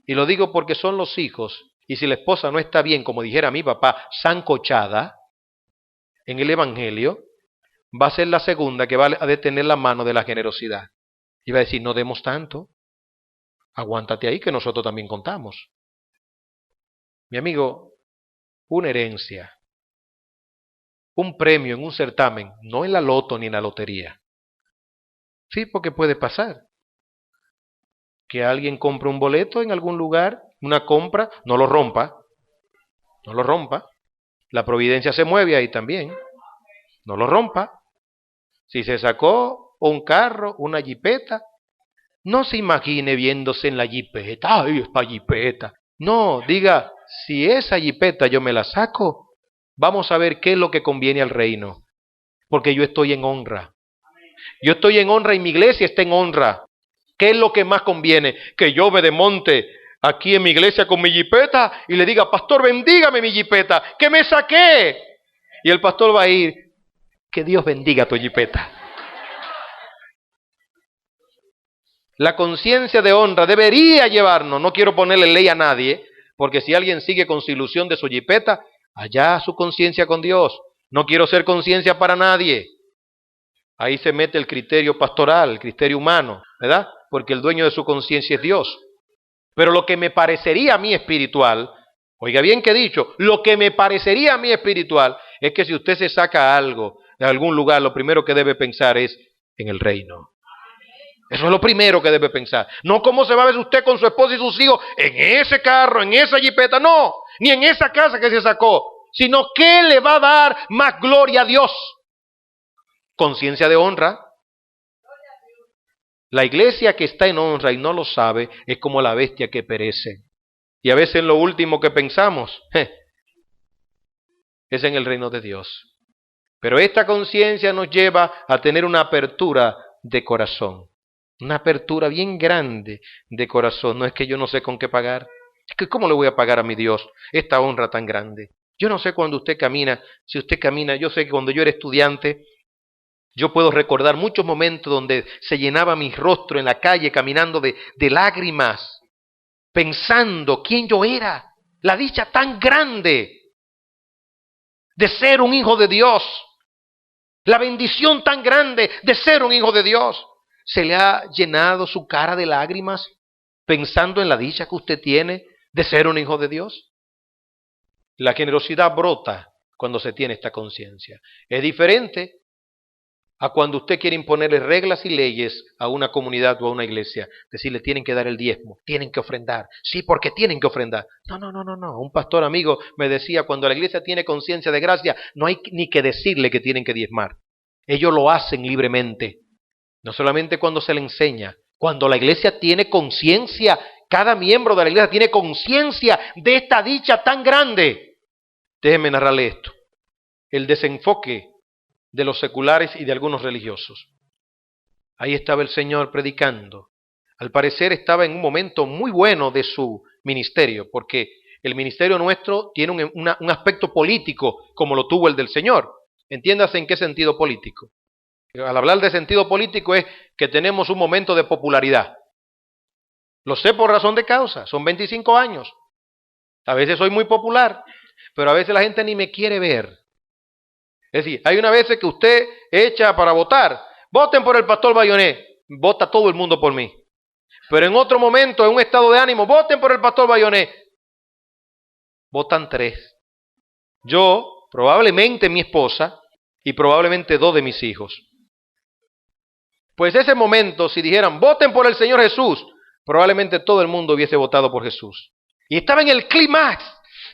Y lo digo porque son los hijos, y si la esposa no está bien, como dijera mi papá, sancochada, en el Evangelio, va a ser la segunda que va a detener la mano de la generosidad. Y va a decir, no demos tanto, aguántate ahí que nosotros también contamos. Mi amigo, una herencia, un premio en un certamen, no en la loto ni en la lotería. Sí, porque puede pasar. Que alguien compre un boleto en algún lugar, una compra, no lo rompa, no lo rompa. La providencia se mueve ahí también, no lo rompa. Si se sacó un carro, una jipeta, no se imagine viéndose en la jipeta, ¡ay, esta jipeta! No, diga, si esa jipeta yo me la saco, vamos a ver qué es lo que conviene al reino, porque yo estoy en honra. Yo estoy en honra y mi iglesia está en honra. ¿Qué es lo que más conviene? Que yo me desmonte aquí en mi iglesia con mi jipeta y le diga, pastor, bendígame mi jipeta, que me saqué. Y el pastor va a ir, que Dios bendiga tu jipeta. La conciencia de honra debería llevarnos, no quiero ponerle ley a nadie, porque si alguien sigue con su ilusión de su jipeta, allá su conciencia con Dios. No quiero ser conciencia para nadie. Ahí se mete el criterio pastoral, el criterio humano, ¿verdad? Porque el dueño de su conciencia es Dios. Pero lo que me parecería a mí espiritual, oiga bien que he dicho, lo que me parecería a mí espiritual es que si usted se saca algo de algún lugar, lo primero que debe pensar es en el reino. Eso es lo primero que debe pensar. No cómo se va a ver usted con su esposa y sus hijos en ese carro, en esa jipeta, no, ni en esa casa que se sacó, sino qué le va a dar más gloria a Dios. Conciencia de honra. La iglesia que está en honra y no lo sabe es como la bestia que perece. Y a veces lo último que pensamos es en el reino de Dios. Pero esta conciencia nos lleva a tener una apertura de corazón. Una apertura bien grande de corazón. No es que yo no sé con qué pagar. Es que ¿cómo le voy a pagar a mi Dios esta honra tan grande? Yo no sé cuando usted camina. Si usted camina, yo sé que cuando yo era estudiante, yo puedo recordar muchos momentos donde se llenaba mi rostro en la calle caminando de lágrimas, pensando quién yo era, la dicha tan grande de ser un hijo de Dios, la bendición tan grande de ser un hijo de Dios. ¿Se le ha llenado su cara de lágrimas pensando en la dicha que usted tiene de ser un hijo de Dios? La generosidad brota cuando se tiene esta conciencia. Es diferente a cuando usted quiere imponerle reglas y leyes a una comunidad o a una iglesia. Decirle, tienen que dar el diezmo, tienen que ofrendar. Sí, porque tienen que ofrendar. No. Un pastor amigo me decía, cuando la iglesia tiene conciencia de gracia, no hay ni que decirle que tienen que diezmar. Ellos lo hacen libremente. No solamente cuando se le enseña, cuando la iglesia tiene conciencia, cada miembro de la iglesia tiene conciencia de esta dicha tan grande. Déjenme narrarle esto. El desenfoque de los seculares y de algunos religiosos. Ahí estaba el Señor predicando. Al parecer estaba en un momento muy bueno de su ministerio, porque el ministerio nuestro tiene un aspecto político como lo tuvo el del Señor. Entiéndase en qué sentido político. Al hablar de sentido político es que tenemos un momento de popularidad. Lo sé por razón de causa, son 25 años. A veces soy muy popular, pero a veces la gente ni me quiere ver. Es decir, hay una vez que usted echa para votar, voten por el pastor Bayonet, vota todo el mundo por mí. Pero en otro momento, en un estado de ánimo, voten por el pastor Bayonet, votan 3. Yo, probablemente mi esposa y probablemente 2 de mis hijos. Pues ese momento, si dijeran, voten por el Señor Jesús, probablemente todo el mundo hubiese votado por Jesús. Y estaba en el clímax.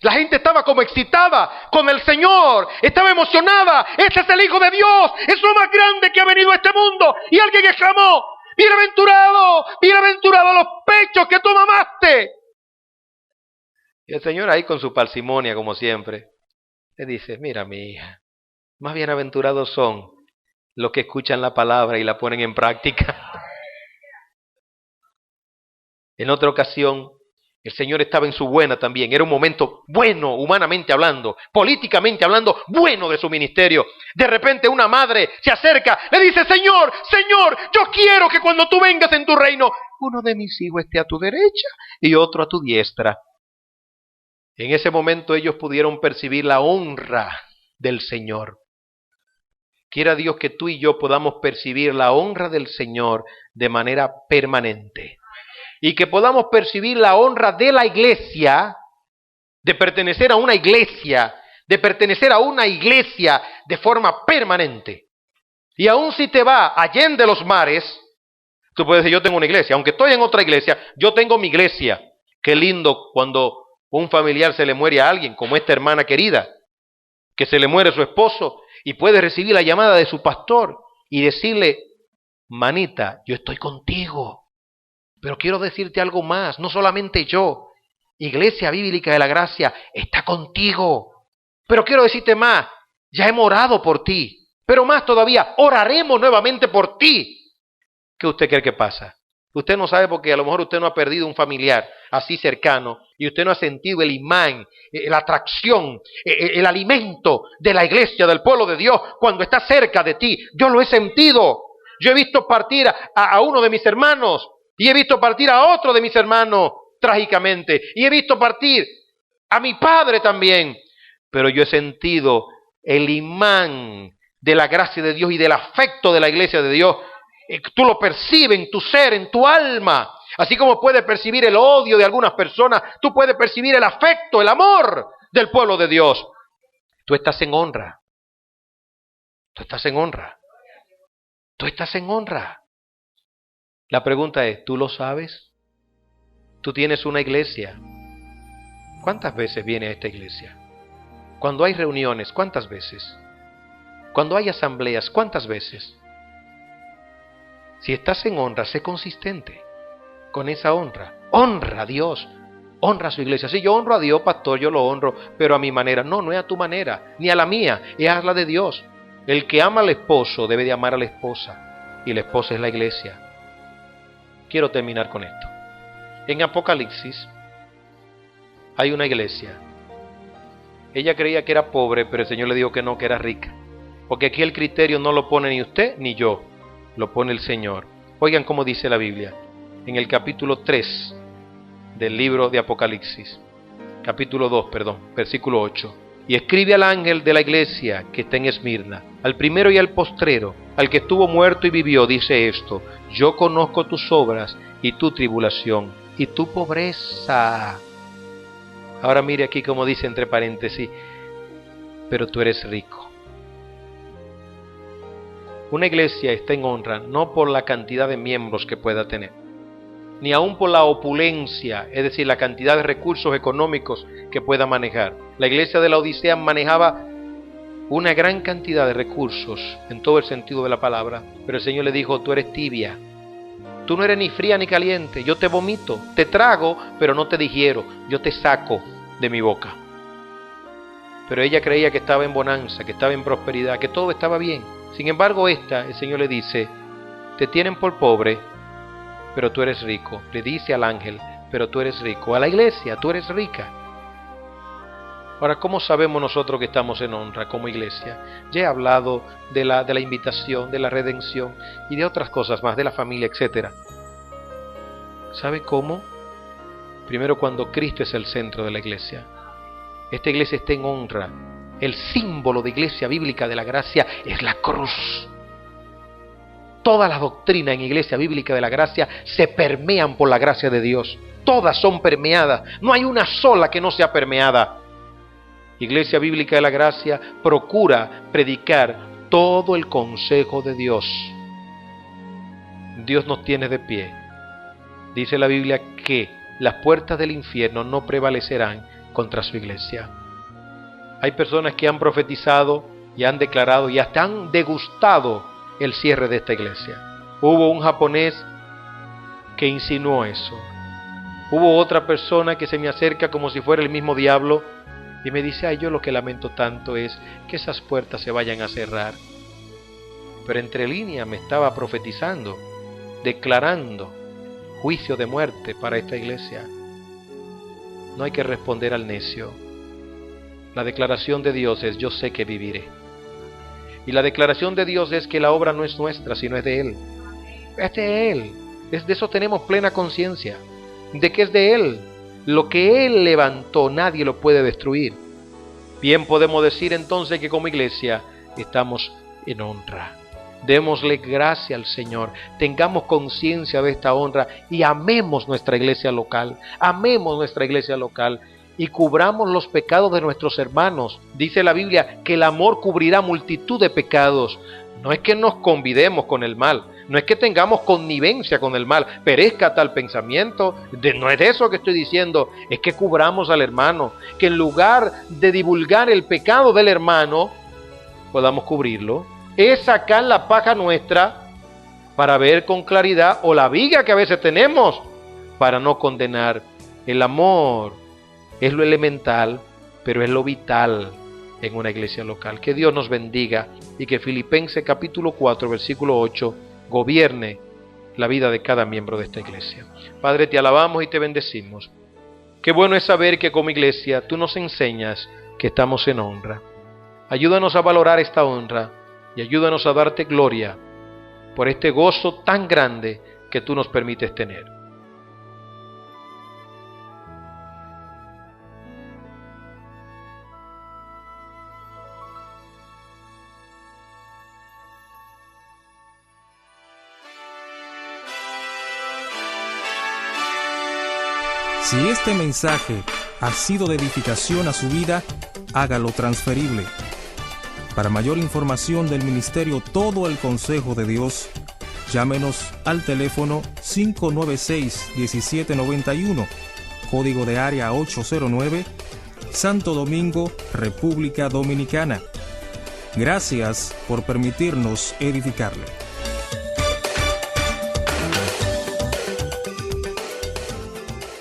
La gente estaba como excitada con el Señor, estaba emocionada. Este es el Hijo de Dios, es lo más grande que ha venido a este mundo. Y alguien exclamó, bienaventurado, bienaventurado los pechos que tú mamaste. Y el Señor ahí con su parsimonia, como siempre, le dice, mira mi hija, más bienaventurados son los que escuchan la palabra y la ponen en práctica. En otra ocasión, el Señor estaba en su buena también. Era un momento bueno, humanamente hablando, políticamente hablando, bueno de su ministerio. De repente una madre se acerca, le dice, Señor, Señor, yo quiero que cuando tú vengas en tu reino, uno de mis hijos esté a tu derecha y otro a tu diestra. En ese momento ellos pudieron percibir la honra del Señor. Quiera Dios que tú y yo podamos percibir la honra del Señor de manera permanente. Y que podamos percibir la honra de la iglesia, de pertenecer a una iglesia, de forma permanente. Y aun si te va allende los mares, tú puedes decir, yo tengo una iglesia. Aunque estoy en otra iglesia, yo tengo mi iglesia. Qué lindo cuando un familiar se le muere a alguien, como esta hermana querida, que se le muere su esposo, y puede recibir la llamada de su pastor y decirle, manita, yo estoy contigo, pero quiero decirte algo más, no solamente yo, Iglesia Bíblica de la Gracia está contigo, pero quiero decirte más, ya hemos orado por ti, pero más todavía, oraremos nuevamente por ti. ¿Qué usted cree que pasa? Usted no sabe porque a lo mejor usted no ha perdido un familiar así cercano y usted no ha sentido el imán, la atracción, el alimento de la iglesia, del pueblo de Dios cuando está cerca de ti. Yo lo he sentido. Yo he visto partir a uno de mis hermanos y he visto partir a otro de mis hermanos trágicamente y he visto partir a mi padre también. Pero yo he sentido el imán de la gracia de Dios y del afecto de la iglesia de Dios. Tú lo percibes en tu ser, en tu alma. Así como puedes percibir el odio de algunas personas, tú puedes percibir el afecto, el amor del pueblo de Dios. Tú estás en honra. Tú estás en honra. Tú estás en honra. La pregunta es, ¿tú lo sabes? Tú tienes una iglesia. ¿Cuántas veces vienes a esta iglesia? Cuando hay reuniones, ¿cuántas veces? Cuando hay asambleas, ¿cuántas veces? Si estás en honra, sé consistente con esa honra. Honra a Dios, honra a su iglesia. Si yo honro a Dios, pastor, yo lo honro, pero a mi manera. No, no es a tu manera, ni a la mía, es a la de Dios. El que ama al esposo debe de amar a la esposa, y la esposa es la iglesia. Quiero terminar con esto. En Apocalipsis hay una iglesia. Ella creía que era pobre, pero el Señor le dijo que no, que era rica. Porque aquí el criterio no lo pone ni usted ni yo, lo pone el Señor. Oigan cómo dice la Biblia, en el capítulo 3 del libro de Apocalipsis, capítulo 2, versículo 8. Y escribe al ángel de la iglesia que está en Esmirna, al primero y al postrero, al que estuvo muerto y vivió, dice esto: yo conozco tus obras y tu tribulación y tu pobreza. Ahora mire aquí como dice entre paréntesis, pero tú eres rico. Una iglesia está en honra no por la cantidad de miembros que pueda tener, ni aún por la opulencia, es decir, la cantidad de recursos económicos que pueda manejar. La iglesia de la Odisea manejaba una gran cantidad de recursos en todo el sentido de la palabra, pero el Señor le dijo: tú eres tibia, tú no eres ni fría ni caliente, yo te vomito, te trago, pero no te digiero, yo te saco de mi boca. Pero ella creía que estaba en bonanza, que estaba en prosperidad, que todo estaba bien. Sin embargo, el Señor le dice: te tienen por pobre, pero tú eres rico. Le dice al ángel: pero tú eres rico. A la iglesia, tú eres rica. Ahora, ¿cómo sabemos nosotros que estamos en honra como iglesia? Ya he hablado de la invitación, de la redención y de otras cosas más, de la familia, etc. ¿Sabe cómo? Primero, cuando Cristo es el centro de la iglesia. Esta iglesia está en honra. El símbolo de Iglesia Bíblica de la Gracia es la cruz. Todas las doctrinas en Iglesia Bíblica de la Gracia se permean por la gracia de Dios. Todas son permeadas. No hay una sola que no sea permeada. Iglesia Bíblica de la Gracia procura predicar todo el consejo de Dios. Dios nos tiene de pie. Dice la Biblia que las puertas del infierno no prevalecerán contra su iglesia. Hay personas que han profetizado y han declarado y hasta han degustado el cierre de esta iglesia. Hubo un japonés que insinuó eso. Hubo otra persona que se me acerca como si fuera el mismo diablo y me dice: ay, yo lo que lamento tanto es que esas puertas se vayan a cerrar. Pero entre líneas me estaba profetizando, declarando juicio de muerte para esta iglesia. No hay que responder al necio. La declaración de Dios es: yo sé que viviré. Y la declaración de Dios es que la obra no es nuestra, sino es de Él. Es de Él. De eso tenemos plena conciencia. De que es de Él. Lo que Él levantó, nadie lo puede destruir. Bien podemos decir entonces que como iglesia estamos en honra. Démosle gracia al Señor, tengamos conciencia de esta honra y amemos nuestra iglesia local, y cubramos los pecados de nuestros hermanos. Dice la Biblia que el amor cubrirá multitud de pecados. No es que nos convidemos con el mal, no es que tengamos connivencia con el mal, perezca tal pensamiento, no es de eso que estoy diciendo, es que cubramos al hermano, que en lugar de divulgar el pecado del hermano, podamos cubrirlo. Es sacar la paja nuestra para ver con claridad, o la viga que a veces tenemos para no condenar. El amor es lo elemental, pero es lo vital en una iglesia local. Que Dios nos bendiga y que Filipenses capítulo 4, versículo 8, gobierne la vida de cada miembro de esta iglesia. Padre, te alabamos y te bendecimos. Qué bueno es saber que como iglesia tú nos enseñas que estamos en honra. Ayúdanos a valorar esta honra y ayúdanos a darte gloria por este gozo tan grande que tú nos permites tener. Si este mensaje ha sido de edificación a su vida, hágalo transferible. Para mayor información del ministerio Todo el Consejo de Dios, llámenos al teléfono 596-1791, código de área 809, Santo Domingo, República Dominicana. Gracias por permitirnos edificarle.